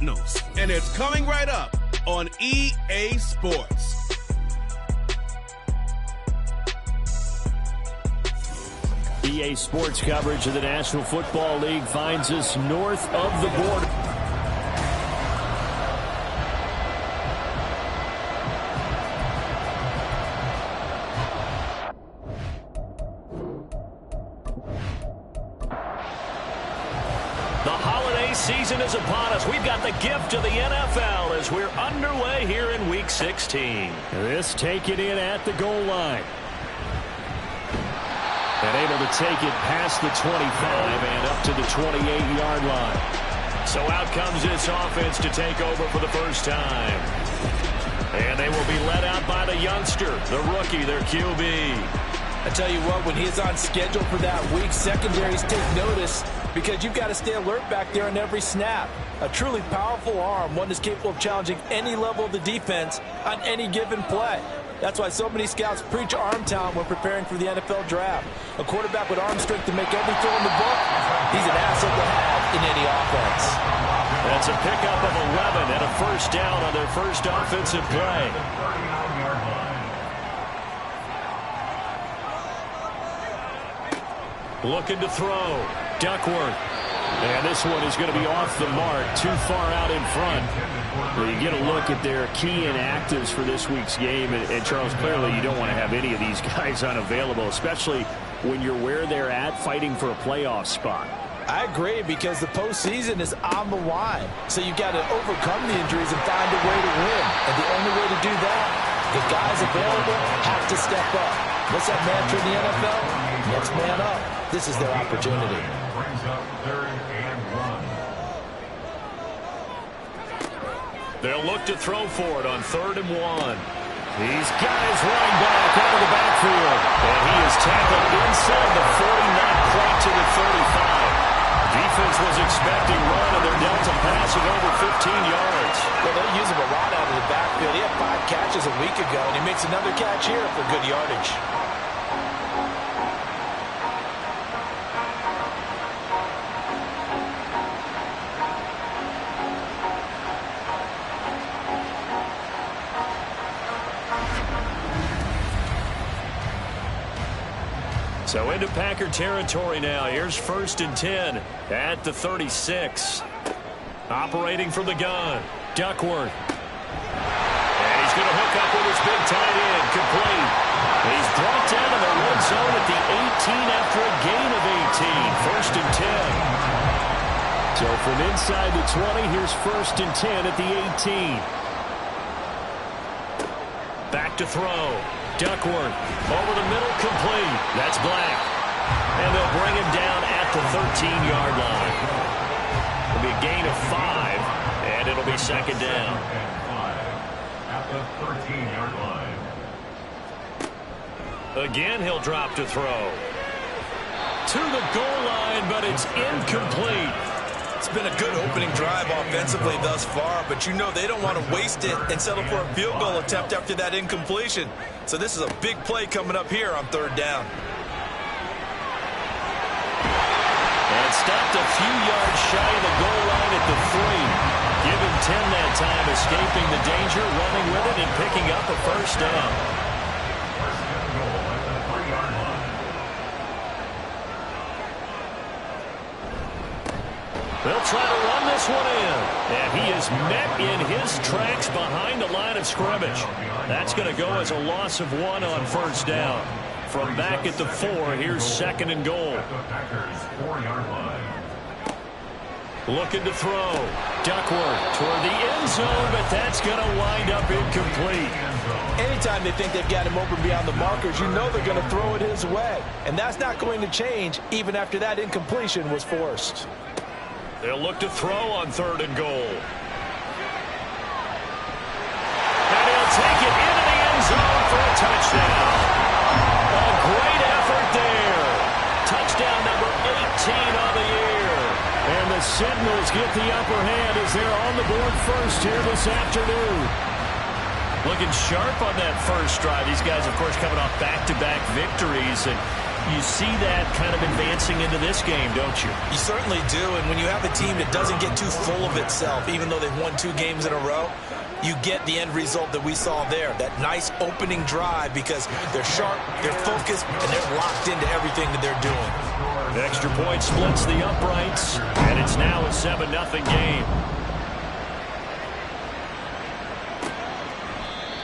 Sentinels, and it's coming right up on EA Sports. EA Sports coverage of the National Football League finds us north of the border. The holiday season is upon us. We've got the gift of the NFL as we're underway here in Week 16. This taken in at the goal line. And able to take it past the 25 and up to the 28-yard line. So out comes this offense to take over for the first time. And they will be led out by the youngster, the rookie, their QB. I tell you what, when he's on schedule for that week, secondaries take notice because you've got to stay alert back there on every snap. A truly powerful arm, one that's capable of challenging any level of the defense on any given play. That's why so many scouts preach arm talent when preparing for the NFL draft. A quarterback with arm strength to make every throw in the book, he's an asset to have in any offense. That's a pickup of 11 and a first down on their first offensive play. Looking to throw. Duckworth. And this one is going to be off the mark, too far out in front. Well, you get a look at their key inactives for this week's game, and Charles, clearly you don't want to have any of these guys unavailable, especially when you're where they're at fighting for a playoff spot. I agree, because the postseason is on the line. So you've got to overcome the injuries and find a way to win. And the only way to do that, the guys available have to step up. What's that mantra in the NFL? Next man up. This is their opportunity. They'll look to throw for it on 3rd and 1. He's got his running back out of the backfield. And he is tackled inside the 40, not quite to the 35. Defense was expecting run, and they're down to passing over 15 yards. Well, they'll use him a lot out of the backfield. He had 5 catches a week ago, and he makes another catch here for good yardage. So into Packer territory now. Here's 1st and 10 at the 36. Operating from the gun, Duckworth. And he's going to hook up with his big tight end, complete. He's brought down in the red zone at the 18 after a gain of 18. 1st and 10. So from inside the 20, here's 1st and 10 at the 18. Back to throw. Duckworth over the middle, complete. That's Black. And they'll bring him down at the 13-yard line. It'll be a gain of 5, and it'll be 2nd down. At the 13-yard line. Again, he'll drop to throw. To the goal line, but it's incomplete. It's been a good opening drive offensively thus far, but you know they don't want to waste it and settle for a field goal attempt after that incompletion. So this is a big play coming up here on 3rd down. And stopped a few yards shy of the goal line at the 3. Give him 10 that time, escaping the danger, running with it, and picking up a first down. They'll try to run this one in. And he is met in his tracks behind the line of scrimmage. That's going to go as a loss of 1 on 1st down. From back at the 4, here's 2nd and goal. Looking to throw. Duckworth toward the end zone, but that's going to wind up incomplete. Anytime they think they've got him open beyond the markers, you know they're going to throw it his way. And that's not going to change even after that incompletion was forced. They'll look to throw on 3rd and goal. And he'll take it into the end zone for a touchdown. A great effort there. Touchdown number 18 on the year. And the Sentinels get the upper hand as they're on the board first here this afternoon. Looking sharp on that first drive. These guys, of course, coming off back-to-back victories. And You see that kind of advancing into this game, don't you? You certainly do, and when you have a team that doesn't get too full of itself, even though they've won 2 games in a row, you get the end result that we saw there, that nice opening drive, because they're sharp, they're focused, and they're locked into everything that they're doing. The extra point splits the uprights, and it's now a 7-0 game.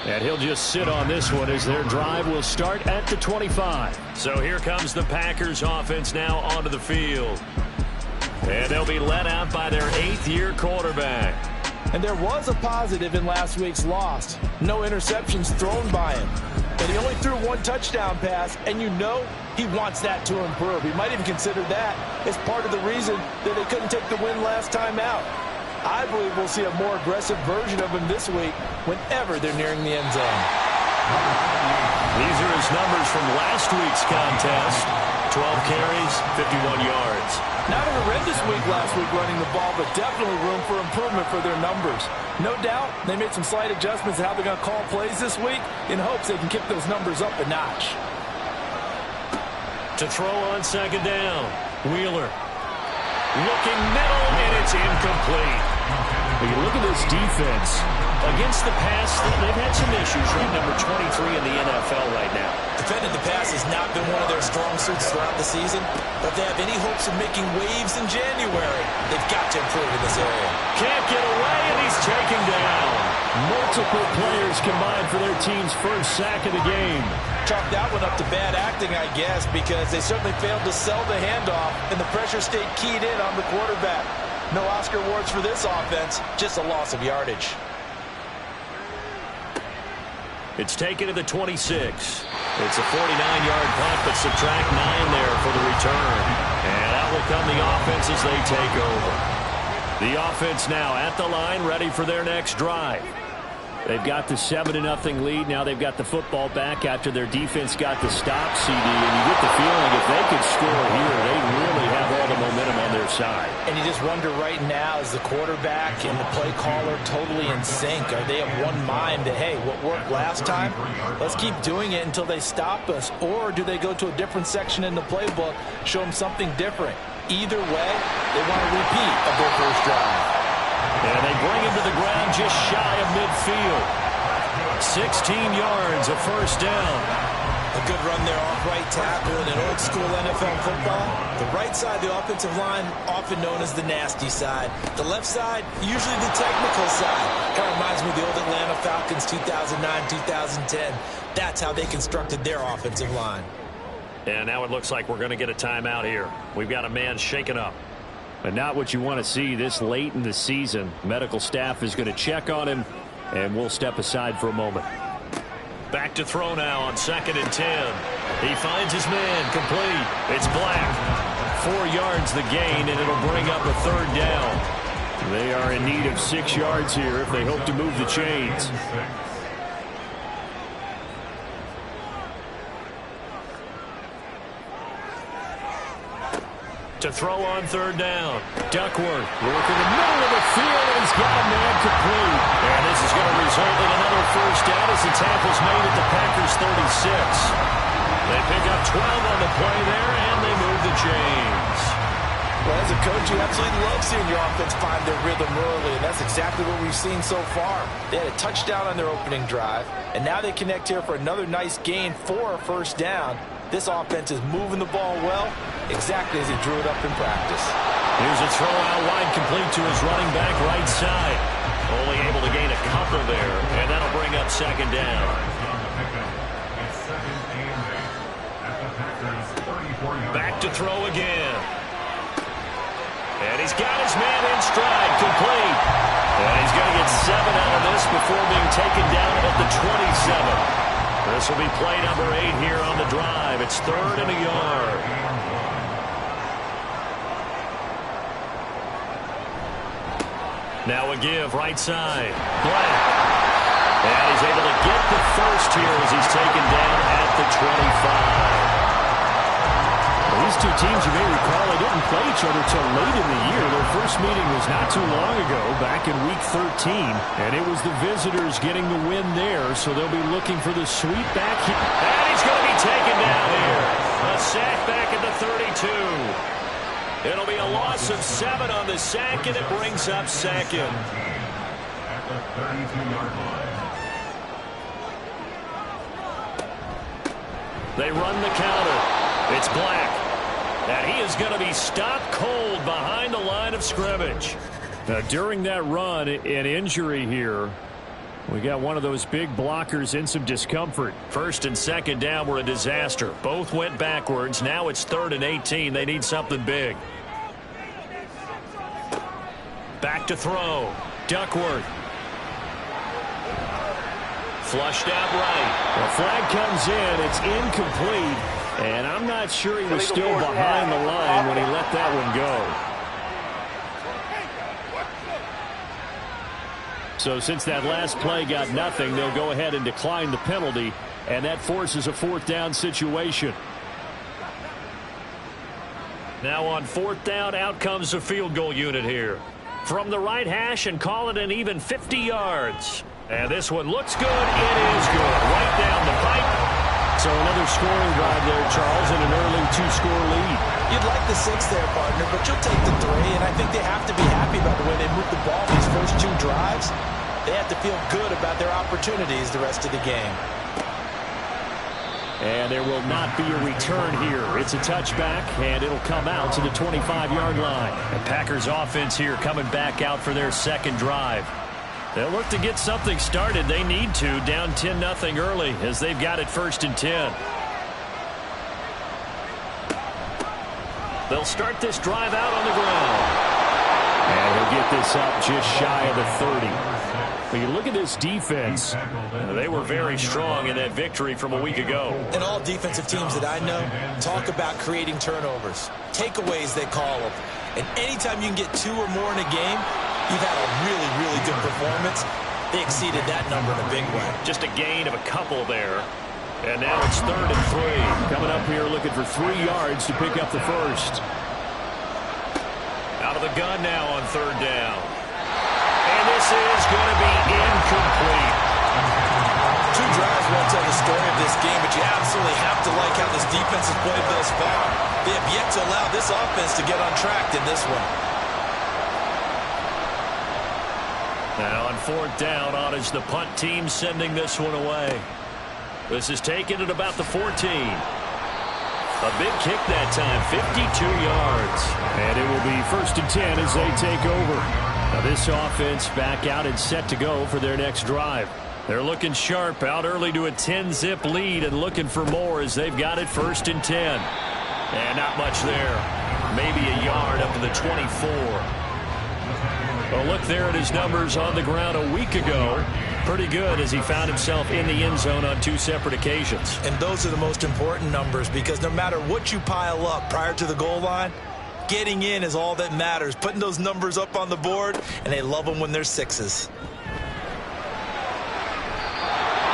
And he'll just sit on this one as their drive will start at the 25. So here comes the Packers offense now onto the field. And they'll be led out by their 8th-year quarterback. And there was a positive in last week's loss. No interceptions thrown by him. But he only threw 1 touchdown pass, and you know he wants that to improve. He might even consider that as part of the reason that they couldn't take the win last time out. I believe we'll see a more aggressive version of him this week whenever they're nearing the end zone. These are his numbers from last week's contest. 12 carries, 51 yards. Not a horrendous week last week running the ball, but definitely room for improvement for their numbers. No doubt they made some slight adjustments to how they're going to call plays this week in hopes they can kick those numbers up a notch. To throw on 2nd down, Wheeler. Looking middle, and it's incomplete. When you look at this defense, against the pass, they've had some issues. Right, number 23 in the NFL right now. Defending the pass has not been one of their strong suits throughout the season, but if they have any hopes of making waves in January, they've got to improve in this area. Can't get away, and he's taken down. multiple players combined for their team's first sack of the game. Chalk that one up to bad acting, I guess, because they certainly failed to sell the handoff, and the pressure stayed keyed in on the quarterback. No Oscar awards for this offense, just a loss of yardage. It's taken to the 26. It's a 49-yard punt, but subtract 9 there for the return. And out will come the offense as they take over. The offense now at the line, ready for their next drive. They've got the 7-0 lead. Now they've got the football back after their defense got the stop, CD. And you get the feeling if they could score here, they'd really have all the momentum on their side. And you just wonder right now, is the quarterback and the play caller totally in sync? Are they of one mind that, hey, what worked last time, let's keep doing it until they stop us? Or do they go to a different section in the playbook, show them something different? Either way, they want a repeat of their first drive. And they bring him to the ground just shy of midfield. 16 yards, a first down. A good run there off right tackle in an old school NFL football. The right side of the offensive line, often known as the nasty side. The left side, usually the technical side. Kind of reminds me of the old Atlanta Falcons 2009, 2010. That's how they constructed their offensive line. And now it looks like we're going to get a timeout here. We've got a man shaken up. But not what you want to see this late in the season. Medical staff is going to check on him, and we'll step aside for a moment. Back to throw now on 2nd and 10. He finds his man complete. It's Black. 4 yards the gain, and it'll bring up a third down. They are in need of 6 yards here if they hope to move the chains. To throw on 3rd down. Duckworth working the middle of the field, and he's got a man complete. And this is going to result in another first down as the tackle's made at the Packers 36. They pick up 12 on the play there, and they move the chains. Well, as a coach, you absolutely love seeing your offense find their rhythm early, and that's exactly what we've seen so far. They had a touchdown on their opening drive, and now they connect here for another nice gain for a first down. This offense is moving the ball well, exactly as he drew it up in practice. Here's a throw out wide, complete to his running back right side. Only able to gain a couple there, and that'll bring up 2nd down. Back to throw again. And he's got his man in stride, complete. And he's going to get 7 out of this before being taken down at the 27. This will be play number 8 here on the drive. It's 3rd and a yard. Now a give, right side. Black. And he's able to get the first here as he's taken down at the 25. These two teams, you may recall, they didn't play each other till late in the year. Their first meeting was not too long ago, back in Week 13. And it was the visitors getting the win there, so they'll be looking for the sweep back here. And he's going to be taken down here. A sack back at the 32. It'll be a loss of 7 on the sack, and it brings up second. At the 32-yard line. They run the counter. It's Black. And he is going to be stopped cold behind the line of scrimmage. Now, during that run, an injury here. We got one of those big blockers in some discomfort. First and second down were a disaster. Both went backwards. Now it's 3rd and 18. They need something big. Back to throw. Duckworth. Flushed out right. The flag comes in. It's incomplete. And I'm not sure he was still behind the line when he let that one go. So since that last play got nothing, they'll go ahead and decline the penalty. And that forces a 4th down situation. Now on 4th down, out comes the field goal unit here. From the right hash and call it an even 50 yards. And this one looks good. It is good. Right down the pipe. So another scoring drive there, Charles, and an early 2-score lead. You'd like the 6 there, partner, but you'll take the 3, and I think they have to be happy about the way they moved the ball these first 2 drives. They have to feel good about their opportunities the rest of the game. And there will not be a return here. It's a touchback, and it'll come out to the 25-yard line. The Packers offense here coming back out for their second drive. They'll look to get something started. They need to, down 10-0 early as they've got it 1st and 10. They'll start this drive out on the ground. And he'll get this up just shy of the 30. When you look at this defense, they were very strong in that victory from a week ago. And all defensive teams that I know talk about creating turnovers. Takeaways, they call them. And anytime you can get 2 or more in a game, you've had a really, really good performance. They exceeded that number in a big way. Just a gain of a couple there. And now it's 3rd and 3. Coming up here looking for 3 yards to pick up the first. Out of the gun now on 3rd down. And this is going to be incomplete. 2 drives won't tell the story of this game, but you absolutely have to like how this defense has played thus far. They have yet to allow this offense to get on track in this one. Now on 4th down, on is the punt team sending this one away. This is taken at about the 14. A big kick that time, 52 yards. And it will be 1st and 10 as they take over. Now this offense back out and set to go for their next drive. They're looking sharp, out early to a 10-zip lead and looking for more as they've got it 1st and 10. And not much there. Maybe a yard up to the 24. Well, look there at his numbers on the ground a week ago. Pretty good as he found himself in the end zone on 2 separate occasions. And those are the most important numbers because no matter what you pile up prior to the goal line, getting in is all that matters. Putting those numbers up on the board, and they love them when they're 6s.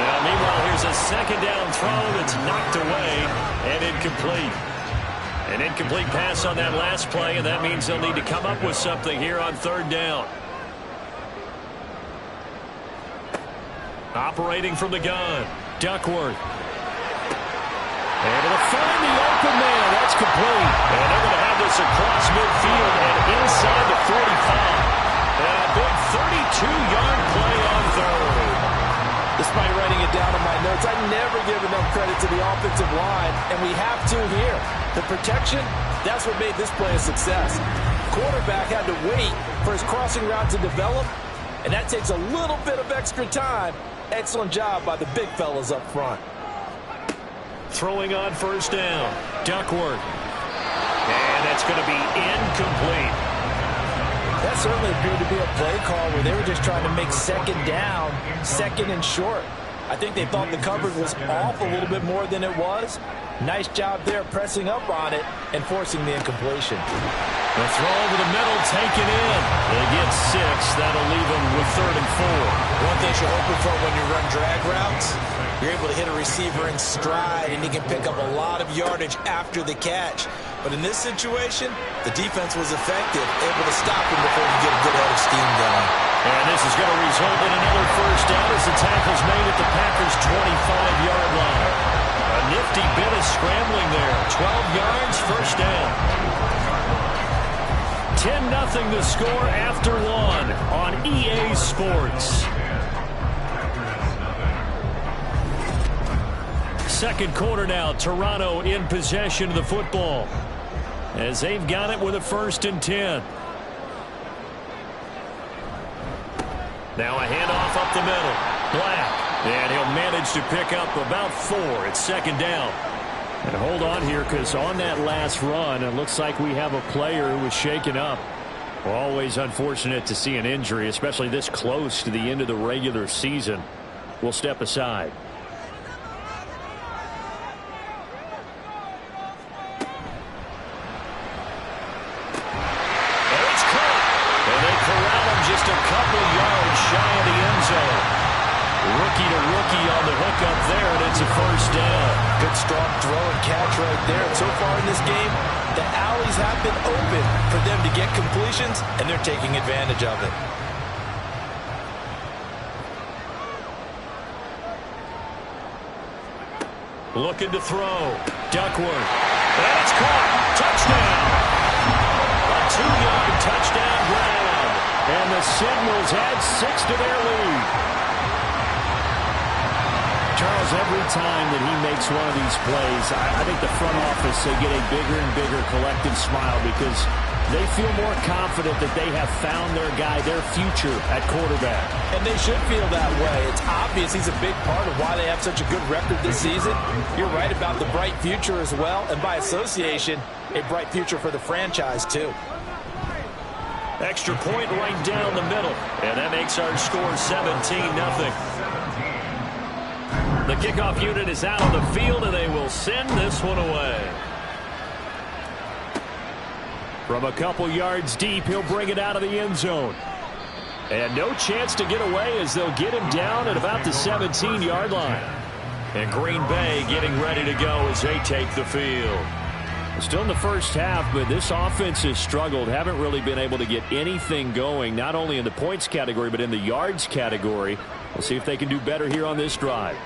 Now, meanwhile, here's a 2nd down throw that's knocked away and incomplete. An incomplete pass on that last play, and that means they'll need to come up with something here on 3rd down. Operating from the gun, Duckworth. Able to find the open man. That's complete. And they're going to have this across midfield and inside the 45. And a big 32-yard play on 3rd. Despite writing it down in my notes, I've never given enough credit to the offensive line, and we have to here. The protection, that's what made this play a success. Quarterback had to wait for his crossing route to develop, and that takes a little bit of extra time. Excellent job by the big fellas up front. Throwing on 1st down, Duckworth. And that's going to be incomplete. That certainly appeared to be a play call where they were just trying to make 2nd down, 2nd and short. I think they thought the coverage was off a little bit more than it was. Nice job there pressing up on it and forcing the incompletion. The throw over the middle taken in. They get 6. That'll leave them with 3rd and 4. One thing you're hoping for when you run drag routes, you're able to hit a receiver in stride and he can pick up a lot of yardage after the catch. But in this situation, the defense was effective, able to stop him before he get a good head of steam going. And this is going to result in another 1st down as the tackle's made at the Packers' 25-yard line. A nifty bit of scrambling there. 12 yards, first down. 10-0 the score after one on EA Sports. Second quarter now, Toronto in possession of the football as they've got it with a 1st and 10. Now a handoff up the middle. Black. And he'll manage to pick up about 4. It's 2nd down. And hold on here, because on that last run, it looks like we have a player who was shaken up. Well, always unfortunate to see an injury, especially this close to the end of the regular season. We'll step aside. And it's caught. And they corral him just a couple yards shy of the end zone. Rookie to rookie on the hook up there, and it's a 1st down. Good strong throw and catch right there. And so far in this game, the alleys have been open for them to get completions, and they're taking advantage of it. Looking to throw. Duckworth. And it's caught. Touchdown. A 2-yard touchdown grab. And the Sentinels add 6 to their lead. Charles, every time that he makes one of these plays, I think the front office, they get a bigger and bigger collective smile because they feel more confident that they have found their guy, their future at quarterback. And they should feel that way. It's obvious he's a big part of why they have such a good record this season. You're right about the bright future as well, and by association, a bright future for the franchise too. Extra point right down the middle, and that makes our score 17-0. The kickoff unit is out on the field, and they will send this one away. From a couple yards deep, he'll bring it out of the end zone. And no chance to get away as they'll get him down at about the 17-yard line. And Green Bay getting ready to go as they take the field. Still in the first half, but this offense has struggled. Haven't really been able to get anything going, not only in the points category, but in the yards category. We'll see if they can do better here on this drive.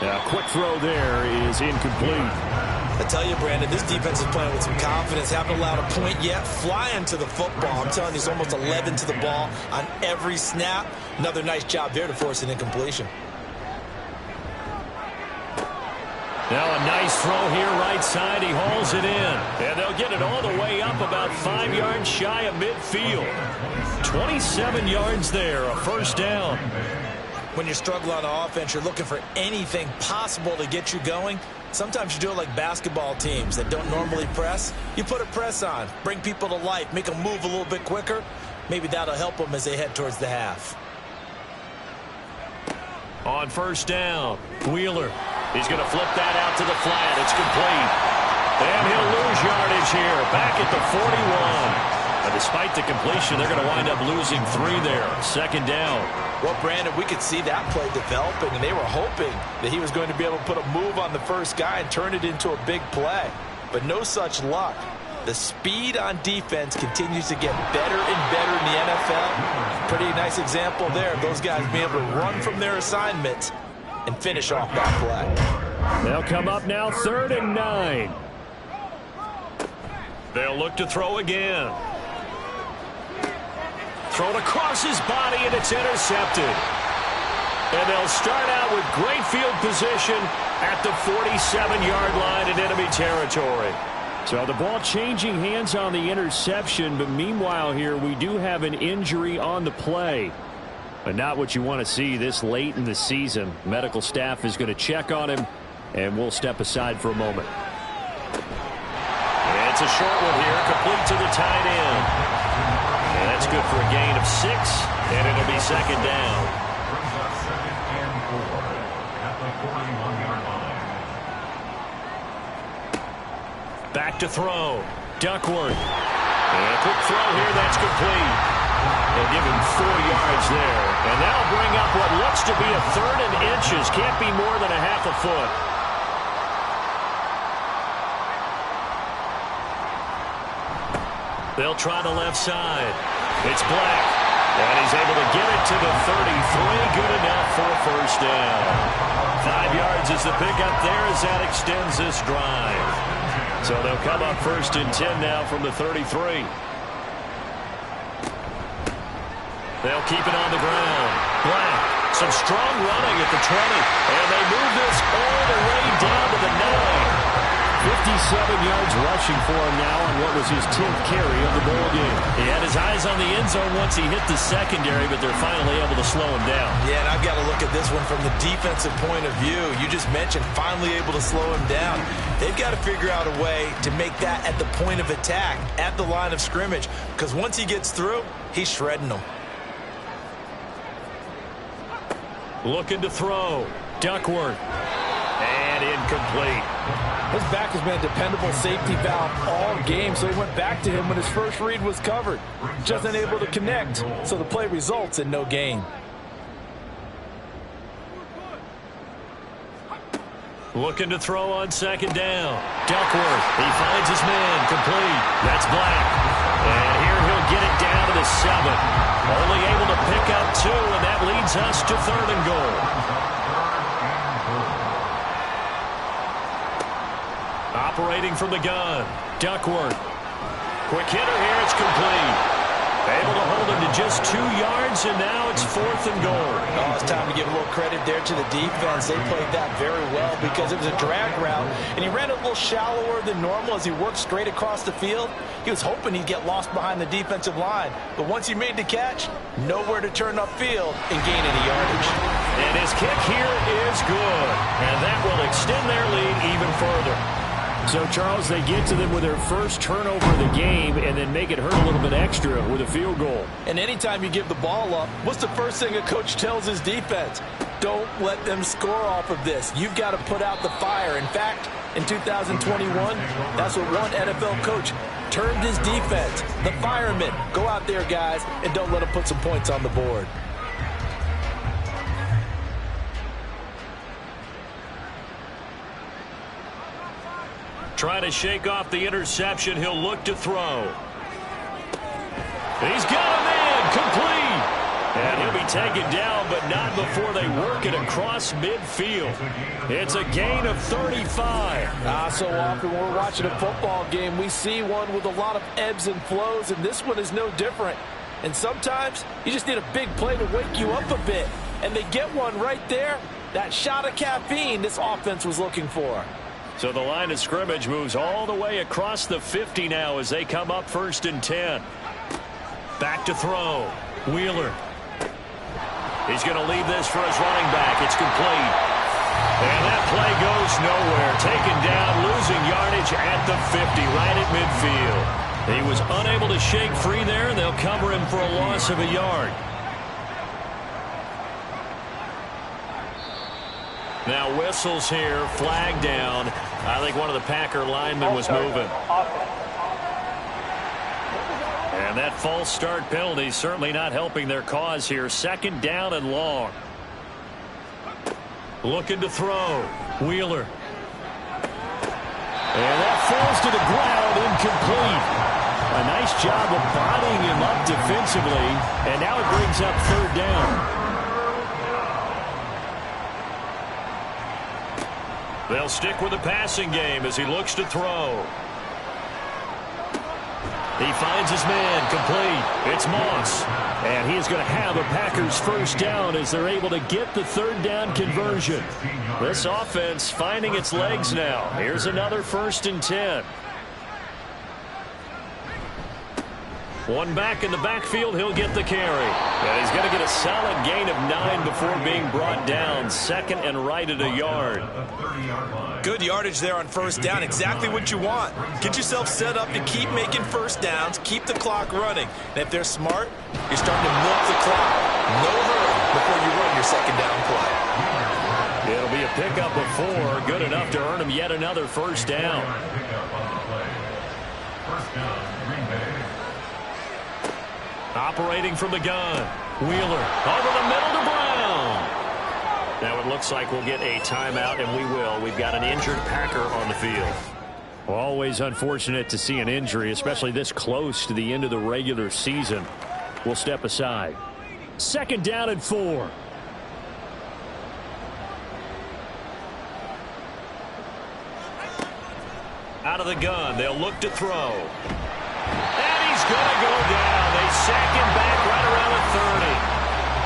A quick throw there is incomplete. I tell you, Brandon, this defense is playing with some confidence. Haven't allowed a point yet. Flying to the football. I'm telling you, it's almost 11 to the ball on every snap. Another nice job there to force an incompletion. Now a nice throw here right side. He hauls it in. And they'll get it all the way up about 5 yards shy of midfield. 27 yards there, a 1st down. When you struggle on offense, you're looking for anything possible to get you going. Sometimes you do it like basketball teams that don't normally press. You put a press on, bring people to life, make them move a little bit quicker. Maybe that'll help them as they head towards the half. On 1st down, Wheeler. He's going to flip that out to the flat. It's complete. And he'll lose yardage here, back at the 41. But despite the completion, they're going to wind up losing 3 there. 2nd down. Well, Brandon, we could see that play developing, and they were hoping that he was going to be able to put a move on the first guy and turn it into a big play. But no such luck. The speed on defense continues to get better and better in the NFL. Pretty nice example there of those guys being able to run from their assignments and finish off that play. They'll come up now 3rd and 9. They'll look to throw again. Thrown across his body, and it's intercepted. And they'll start out with great field position at the 47-yard line in enemy territory. So the ball changing hands on the interception, but meanwhile here we do have an injury on the play. But not what you want to see this late in the season. Medical staff is going to check on him, and we'll step aside for a moment. And it's a short one here, complete to the tight end. And that's good for a gain of 6, and it'll be 2nd down. Back to throw. Duckworth. And a quick throw here, that's complete. They'll give him 4 yards there. And that'll bring up what looks to be a 3rd and inches. Can't be more than a half a foot. They'll try the left side. It's Black. And he's able to get it to the 33. Good enough for a first down. 5 yards is the pickup there as that extends this drive. So they'll come up 1st and 10 now from the 33. They'll keep it on the ground. Black, some strong running at the 20. And they move this all the way down to the 9. 57 yards rushing for him now on what was his 10th carry of the ball game. He had his eyes on the end zone once he hit the secondary, but they're finally able to slow him down. Yeah, and I've got to look at this one from the defensive point of view. You just mentioned finally able to slow him down. They've got to figure out a way to make that at the point of attack, at the line of scrimmage, because once he gets through, he's shredding them. Looking to throw. Duckworth. And incomplete. His back has been a dependable safety valve all game, so he went back to him when his first read was covered. Just unable to connect, so the play results in no gain. Looking to throw on 2nd down. Duckworth. He finds his man. Complete. That's Black. And here he'll get it down to the 7. Only able to pick up 2, and that leads us to 3rd and goal. Operating from the gun. Duckworth. Quick hitter here. It's complete. Able to hold him to just 2 yards, and now it's 4th and goal. Oh, it's time to give a little credit there to the defense. They played that very well because it was a drag route, and he ran a little shallower than normal as he worked straight across the field. He was hoping he'd get lost behind the defensive line, but once he made the catch, nowhere to turn upfield and gain any yardage. And his kick here is good, and that will extend their lead even further. So, Charles, they get to them with their first turnover of the game and then make it hurt a little bit extra with a field goal. And anytime you give the ball up, what's the first thing a coach tells his defense? Don't let them score off of this. You've got to put out the fire. In fact, in 2021, that's what one NFL coach termed his defense. The firemen. Go out there, guys, and don't let them put some points on the board. Trying to shake off the interception. He'll look to throw. He's got a man. Complete. And he'll be taken down, but not before they work it across midfield. It's a gain of 35. So often when we're watching a football game, we see one with a lot of ebbs and flows, and this one is no different. And sometimes you just need a big play to wake you up a bit. And they get one right there. That shot of caffeine this offense was looking for. So the line of scrimmage moves all the way across the 50 now as they come up 1st and 10. Back to throw. Wheeler. He's going to leave this for his running back. It's complete. And that play goes nowhere. Taken down, losing yardage at the 50, right at midfield. He was unable to shake free there, and they'll cover him for a loss of a yard. Now whistles here, flag down. I think one of the Packer linemen was moving. And that false start penalty certainly not helping their cause here. 2nd down and long. Looking to throw. Wheeler. And that falls to the ground, incomplete. A nice job of bodying him up defensively. And now it brings up 3rd down. They'll stick with the passing game as he looks to throw. He finds his man. Complete. It's Moss. And he is going to have a Packers first down as they're able to get the 3rd down conversion. This offense finding its legs now. Here's another 1st and 10. One back in the backfield. He'll get the carry. And he's going to get a solid gain of 9 before being brought down. 2nd and right at a yard. Good yardage there on 1st down. Exactly what you want. Get yourself set up to keep making 1st downs. Keep the clock running. And if they're smart, you're starting to milk the clock. No hurry before you run your 2nd down play. It'll be a pickup of 4. Good enough to earn him yet another 1st down. Operating from the gun. Wheeler over the middle to Brown. Now it looks like we'll get a timeout, and we will. We've got an injured Packer on the field. Always unfortunate to see an injury, especially this close to the end of the regular season. will step aside. 2nd down and 4. Out of the gun, they'll look to throw. And he's going to go down. They sack him back right around the 30.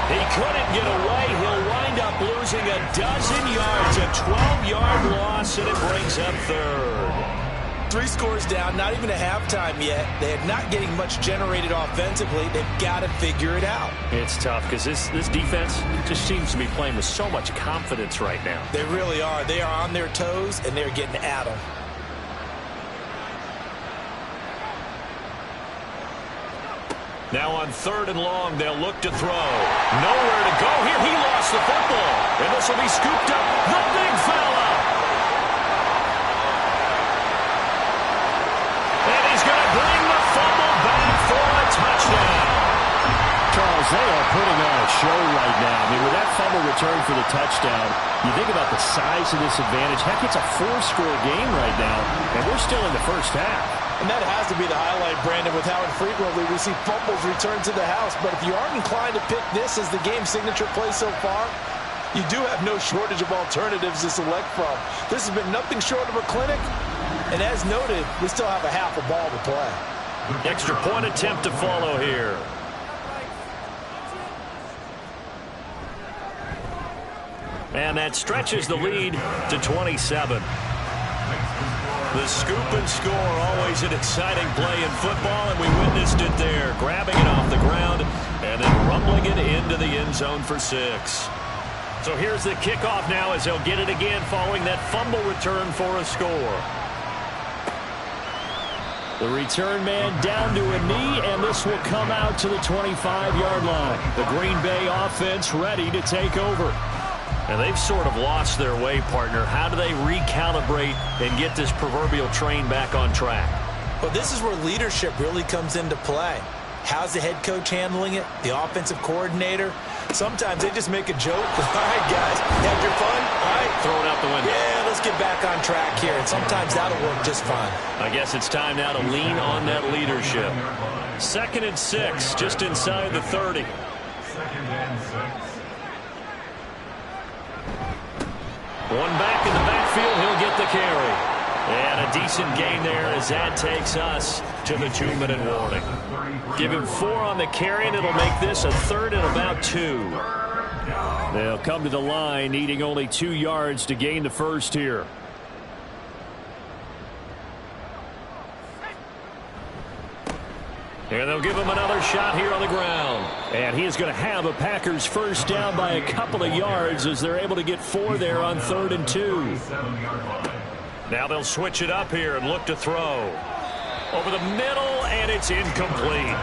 He couldn't get away. He'll wind up losing a dozen yards, a 12-yard loss, and it brings up 3rd. 3 scores down, not even a halftime yet. They're not getting much generated offensively. They've got to figure it out. It's tough because this defense just seems to be playing with so much confidence right now. They really are. They are on their toes, and they're getting at them. Now on 3rd and long, they'll look to throw. Nowhere to go here. He lost the football. And this will be scooped up. The big fella. And he's going to bring the fumble back for a touchdown. Charles, they are putting on a show right now. I mean, with that fumble return for the touchdown, you think about the size of this advantage. Heck, it's a 4-score game right now, and we're still in the first half. And that has to be the highlight, Brandon, with how infrequently we see fumbles return to the house. But if you aren't inclined to pick this as the game's signature play so far, you do have no shortage of alternatives to select from. This has been nothing short of a clinic. And as noted, we still have a half a ball to play. Extra point attempt to follow here. And that stretches the lead to 27. The scoop and score, always an exciting play in football, and we witnessed it there, grabbing it off the ground and then rumbling it into the end zone for 6. So here's the kickoff now as they'll get it again following that fumble return for a score. The return man down to a knee, and this will come out to the 25-yard line. The Green Bay offense ready to take over. And they've sort of lost their way, partner. How do they recalibrate and get this proverbial train back on track? Well, this is where leadership really comes into play. How's the head coach handling it? The offensive coordinator? Sometimes they just make a joke. All right, guys, you had your fun? All right. Throw it out the window. Yeah, let's get back on track here. And sometimes that'll work just fine. I guess it's time now to lean on that leadership. 2nd and 6, just inside the 30. 2nd and 6. One back in the backfield, he'll get the carry. And a decent gain there as that takes us to the 2-minute warning. Give him 4 on the carry, and it'll make this a 3rd and about 2. They'll come to the line, needing only 2 yards to gain the first here. And they'll give him another shot here on the ground. And he is going to have a Packers first down by a couple of yards as they're able to get 4 there on 3rd and 2. Now they'll switch it up here and look to throw. Over the middle, and it's incomplete.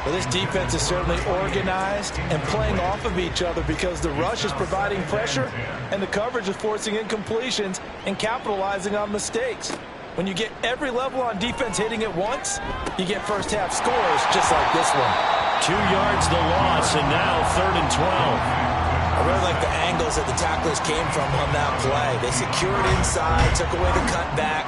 Well, this defense is certainly organized and playing off of each other because the rush is providing pressure and the coverage is forcing incompletions and capitalizing on mistakes. When you get every level on defense hitting at once, you get first half scores just like this one. 2 yards the loss, and now 3rd and 12. I really like the angles that the tacklers came from on that play. They secured inside, took away the cutback.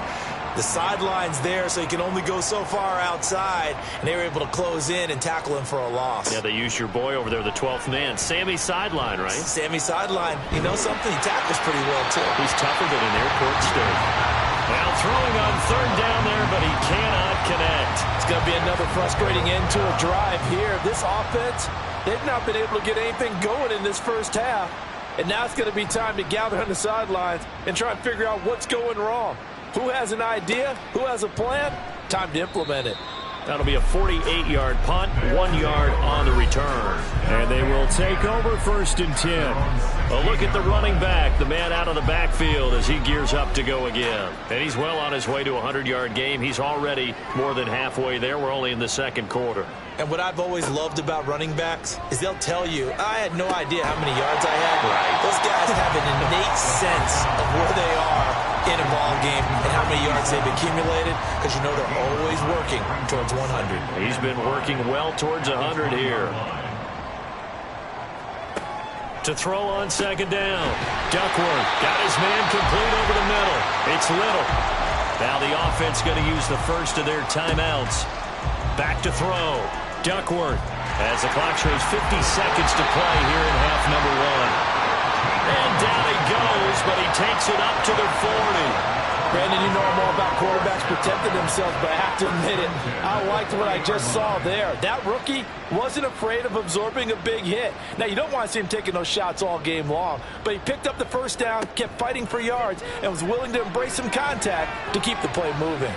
The sideline's there, so you can only go so far outside, and they were able to close in and tackle him for a loss. Yeah, they used your boy over there, the 12th man. Sammy Sideline, right? Sammy Sideline. You know something? He tackles pretty well, too. He's tougher than an airport steak. Now throwing on 3rd down there, but he cannot connect. It's going to be another frustrating end to a drive here. This offense, they've not been able to get anything going in this first half. And now it's going to be time to gather on the sidelines and try and figure out what's going wrong. Who has an idea? Who has a plan? Time to implement it. That'll be a 48-yard punt, 1 yard on the return. And they will take over 1st and 10. A look at the running back, the man out of the backfield as he gears up to go again. And he's well on his way to a 100-yard game. He's already more than halfway there. We're only in the 2nd quarter. And what I've always loved about running backs is they'll tell you, I had no idea how many yards I had. Right. Those guys have an innate sense of where they are in a ball game and how many yards they've accumulated because you know they're always working towards 100. He's been working well towards 100 here. To throw on 2nd down. Duckworth got his man complete over the middle. It's Little. Now the offense going to use the first of their timeouts. Back to throw. Duckworth As the clock shows 50 seconds to play here in half number one. And down he goes, but he takes it up to the 40. Brandon, you know I'm all about quarterbacks protecting themselves, but I have to admit it, I liked what I just saw there. That rookie wasn't afraid of absorbing a big hit. Now, you don't want to see him taking those shots all game long, but he picked up the first down, kept fighting for yards, and was willing to embrace some contact to keep the play moving.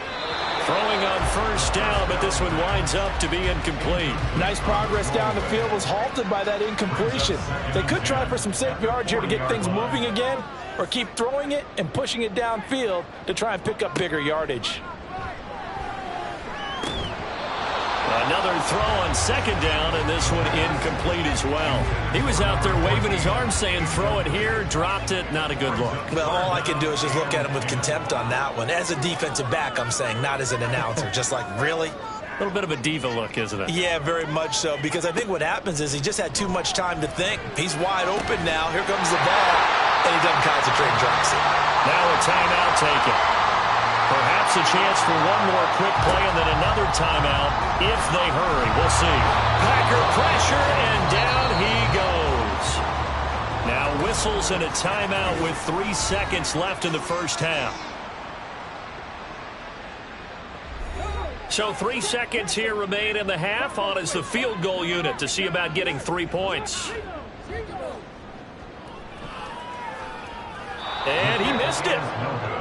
Throwing on first down, but this one winds up to be incomplete. Nice progress down the field was halted by that incompletion. They could try for some safe yards here to get things moving again, or keep throwing it and pushing it downfield to try and pick up bigger yardage. Another throw on second down, and this one incomplete as well. He was out there waving his arms saying, throw it here, dropped it, not a good look. Well, all I can do is just look at him with contempt on that one. As a defensive back, I'm saying, not as an announcer. Just like, really? A little bit of a diva look, isn't it? Yeah, very much so, because I think what happens is he just had too much time to think. He's wide open now. Here comes the ball, and he doesn't concentrate and drops it. Now a timeout taken. Perhaps a chance for one more quick play and then another timeout if they hurry. We'll see. Packer pressure, and down he goes. Now whistles and a timeout with 3 seconds left in the first half. So 3 seconds here remain in the half. On is the field goal unit to see about getting 3 points. And he missed it.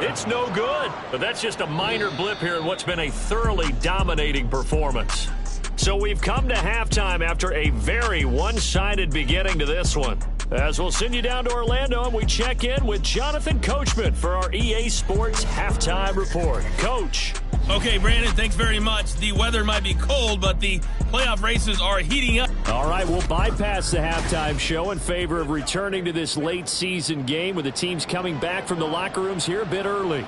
It's no good. But that's just a minor blip here in what's been a thoroughly dominating performance. So we've come to halftime after a very one-sided beginning to this one. As we'll send you down to Orlando, and we check in with Jonathan Coachman for our EA Sports Halftime Report. Coach. Okay, Brandon, thanks very much. The weather might be cold, but the playoff races are heating up. All right, we'll bypass the halftime show in favor of returning to this late season game with the teams coming back from the locker rooms here a bit early.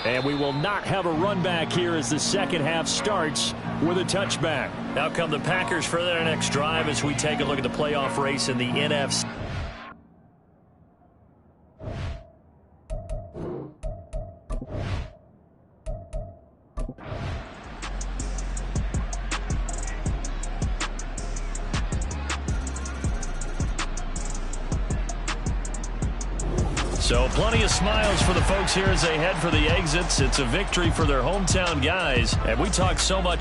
And we will not have a run back here as the second half starts with a touchback. Now come the Packers for their next drive as we take a look at the playoff race in the NFC. So plenty of smiles for the folks here as they head for the exits. It's a victory for their hometown guys. And we talked so much